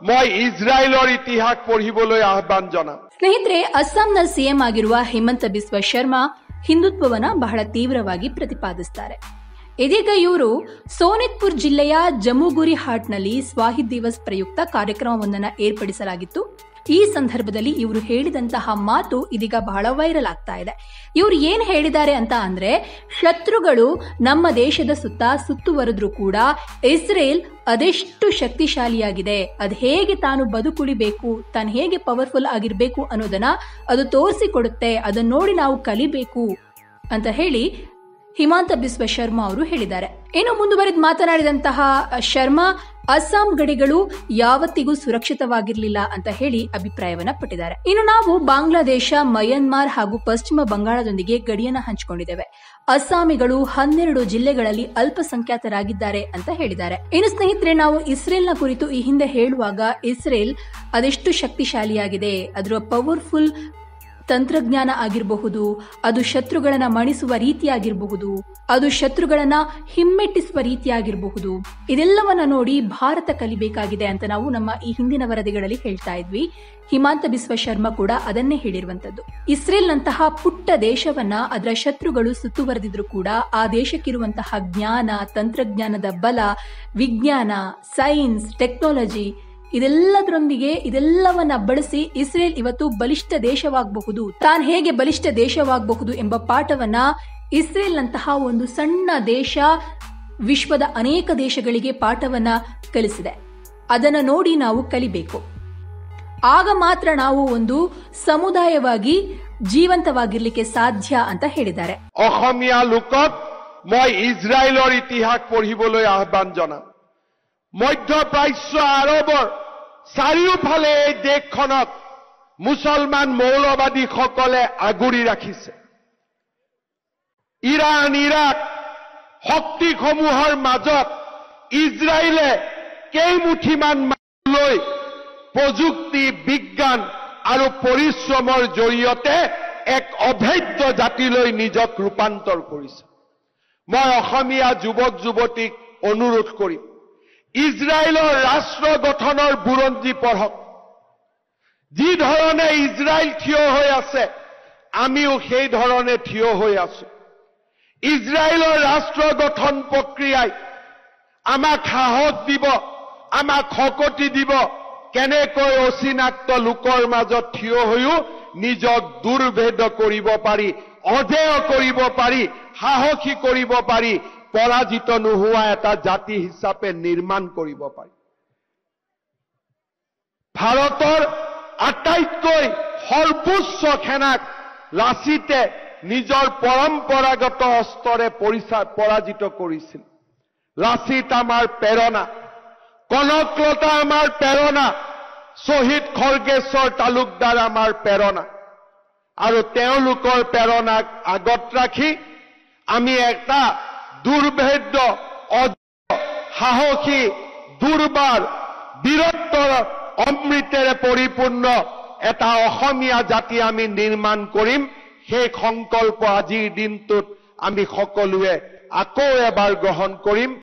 মই ইজৰাইলৰ ইতিহাস পঢ়িবলৈ আহ্বান জনাম। ಸ್ನೇಹಿತರೆ, ಅಸ್ಸಾಂನ ಸಿಎಂ ಆಗಿರುವ ಹಿಮಂತ ಬಿಸ್ವಾ ಶರ್ಮಾ ಹಿಂದುತ್ವವನ್ನ ಬಹಳ ತೀವ್ರವಾಗಿ ಪ್ರತಿಪಾದಿಸುತ್ತಾರೆ. ಇದೀಗ ಇವರು ಸೋನಿತ್ಪುರ್ ಜಿಲ್ಲೆಯ ಜಮುಗುರಿ ಹಾಟ್ನಲ್ಲಿ ಸ್ವಾಹಿದ್ ದಿವಸ್ ಪ್ರಯುಕ್ತ ಕಾರ್ಯಕ್ರಮವೊಂದನ್ನು ಏರ್ಪಡಿಸಲಾಗಿತ್ತು. ಈ ಸಂದರ್ಭದಲ್ಲಿ ಇವರು ಹೇಳಿದಂತಹ ಮಾತು ಇದೀಗ ಬಹಳ ವೈರಲ್ ಆಗ್ತಾ ಇದೆ. ಇವರು ಏನ್ ಹೇಳಿದ್ದಾರೆ ಅಂತ ಅಂದ್ರೆ, ಶತ್ರುಗಳು ನಮ್ಮ ದೇಶದ ಸುತ್ತ ಸುತ್ತುವರೆದ್ರೂ ಕೂಡ ಇಸ್ರೇಲ್ ಅದೆಷ್ಟು ಶಕ್ತಿಶಾಲಿಯಾಗಿದೆ, ಅದು ಹೇಗೆ ತಾನು ಬದುಕುಳಿಬೇಕು, ತಾನು ಹೇಗೆ ಪವರ್ಫುಲ್ ಆಗಿರ್ಬೇಕು ಅನ್ನೋದನ್ನ ಅದು ತೋರಿಸಿಕೊಡುತ್ತೆ, ಅದನ್ನ ನೋಡಿ ನಾವು ಕಲಿಬೇಕು ಅಂತ ಹೇಳಿ ಹಿಮಂತ ಬಿಸ್ವಾ ಶರ್ಮಾ ಅವರು ಹೇಳಿದ್ದಾರೆ. ಇನ್ನು ಮುಂದುವರೆದು ಮಾತನಾಡಿದಂತಹ ಶರ್ಮಾ, ಅಸ್ಸಾಂ ಗಡಿಗಳು ಯಾವತ್ತಿಗೂ ಸುರಕ್ಷಿತವಾಗಿರಲಿಲ್ಲ ಅಂತ ಹೇಳಿ ಅಭಿಪ್ರಾಯವನ್ನ ಪಟ್ಟಿದ್ದಾರೆ. ಇನ್ನು ನಾವು ಬಾಂಗ್ಲಾದೇಶ, ಮಯನ್ಮಾರ್ ಹಾಗೂ ಪಶ್ಚಿಮ ಬಂಗಾಳದೊಂದಿಗೆ ಗಡಿಯನ್ನ ಹಂಚಿಕೊಂಡಿದ್ದೇವೆ. ಅಸ್ಸಾಮಿಗಳು 12 ಜಿಲ್ಲೆಗಳಲ್ಲಿ ಅಲ್ಪಸಂಖ್ಯಾತರಾಗಿದ್ದಾರೆ ಅಂತ ಹೇಳಿದ್ದಾರೆ. ಇನ್ನು ಸ್ನೇಹಿತರೆ, ನಾವು ಇಸ್ರೇಲ್ನ ಕುರಿತು ಈ ಹಿಂದೆ ಹೇಳುವಾಗ ಇಸ್ರೇಲ್ ಅದೆಷ್ಟು ಶಕ್ತಿಶಾಲಿಯಾಗಿದೆ, ಅದರ ಪವರ್ಫುಲ್ ತಂತ್ರಜ್ಞಾನ ಆಗಿರಬಹುದು, ಅದು ಶತ್ರುಗಳನ್ನ ಮಣಿಸುವ ರೀತಿಯಾಗಿರಬಹುದು, ಅದು ಶತ್ರುಗಳನ್ನ ಹಿಮ್ಮೆಟ್ಟಿಸುವ ರೀತಿಯಾಗಿರಬಹುದು, ಇದೆಲ್ಲವನ್ನ ನೋಡಿ ಭಾರತ ಕಲಿಬೇಕಾಗಿದೆ ಅಂತ ನಾವು ನಮ್ಮ ಈ ಹಿಂದಿನ ವರದಿಗಳಲ್ಲಿ ಹೇಳ್ತಾ ಇದ್ವಿ. ಹಿಮಂತ ಬಿಸ್ವಾ ಶರ್ಮಾ ಕೂಡ ಅದನ್ನೇ ಹೇಳಿರುವಂತದ್ದು. ಇಸ್ರೇಲ್ನಂತಹ ಪುಟ್ಟ ದೇಶವನ್ನ ಅದರ ಶತ್ರುಗಳು ಸುತ್ತುವರೆದಿದ್ರು ಕೂಡ ಆ ದೇಶಕ್ಕಿರುವಂತಹ ಜ್ಞಾನ, ತಂತ್ರಜ್ಞಾನದ ಬಲ, ವಿಜ್ಞಾನ, ಸೈನ್ಸ್, ಟೆಕ್ನಾಲಜಿ ಇದೆಲ್ಲದರೊಂದಿಗೆ ಇದೆಲ್ಲವನ್ನ ಬಳಸಿ ಇಸ್ರೇಲ್ ಇವತ್ತು ಬಲಿಷ್ಠ ದೇಶವಾಗಬಹುದು, ತಾನು ಹೇಗೆ ಬಲಿಷ್ಠ ದೇಶವಾಗಬಹುದು ಎಂಬ ಪಾಠವನ್ನ ಇಸ್ರೇಲ್ನಂತಹ ಒಂದು ಸಣ್ಣ ದೇಶ ವಿಶ್ವದ ಅನೇಕ ದೇಶಗಳಿಗೆ ಪಾಠವನ್ನ ಕಲಿಸಿದೆ. ಅದನ್ನ ನೋಡಿ ನಾವು ಕಲಿಬೇಕು. ಆಗ ಮಾತ್ರ ನಾವು ಒಂದು ಸಮುದಾಯವಾಗಿ ಜೀವಂತವಾಗಿರ್ಲಿಕ್ಕೆ ಸಾಧ್ಯ ಅಂತ ಹೇಳಿದ್ದಾರೆ. অসমীয়া লোকক মই ইজৰাইলৰ ইতিহাস পঢ়িবলৈ আহ্বান জনাম। মধ্যপ্ৰাচ্য আৰবৰ চাৰিওফালে এই দেশখনত মুছলমান মৌলবাদীসকলে আগুৰি ৰাখিছে। ইৰাণ, ইৰাক শক্তিসমূহৰ মাজত ইজৰাইলে কেইমুঠিমান লৈ প্ৰযুক্তি, বিজ্ঞান আৰু পৰিশ্ৰমৰ জৰিয়তে এক অভেদ্য জাতিলৈ নিজক ৰূপান্তৰ কৰিছে। মই অসমীয়া যুৱক যুৱতীক অনুৰোধ কৰিম, ইজৰাইলৰ ৰাষ্ট্ৰ গঠনৰ বুৰঞ্জী পঢ়ক। যি ধৰণে ইজৰাইল থিয় হৈ আছে, আমিও সেই ধৰণে থিয় হৈ আছো। ইজৰাইলৰ ৰাষ্ট্ৰ গঠন প্ৰক্ৰিয়াই আমাক সাহস দিব, আমাক শক্তি দিব, কেনেকৈ অচিনাক্ত লোকৰ মাজত থিয় হৈও নিজক দুৰ্ভেদ কৰিব পাৰি, অধেয় কৰিব পাৰি, সাহসী কৰিব পাৰি, পৰাজিত নোহোৱা এটা জাতি হিচাপে নিৰ্মাণ কৰিব পাৰি। ভাৰতৰ আটাইতকৈ সৰ্বোচ্চ সেনাক লাচিতে নিজৰ পৰম্পৰাগত অস্ত্ৰৰে পৰাজিত কৰিছিল। লাচিত আমাৰ প্ৰেৰণা, কনকলতা আমাৰ প্ৰেৰণা, শ্বহীদ খৰ্গেশ্বৰ তালুকদাৰ আমাৰ প্ৰেৰণা। আৰু তেওঁলোকৰ প্ৰেৰণাক আগত ৰাখি আমি এটা দুৰ্ভেদ্য, সাহসী, দুৰ্বাৰ, বীৰত্বৰ অমৃতেৰে পৰিপূৰ্ণ এটা অসমীয়া জাতি আমি নিৰ্মাণ কৰিম। সেই সংকল্প আজিৰ দিনটোত আমি সকলোৱে আকৌ এবাৰ গ্ৰহণ কৰিম।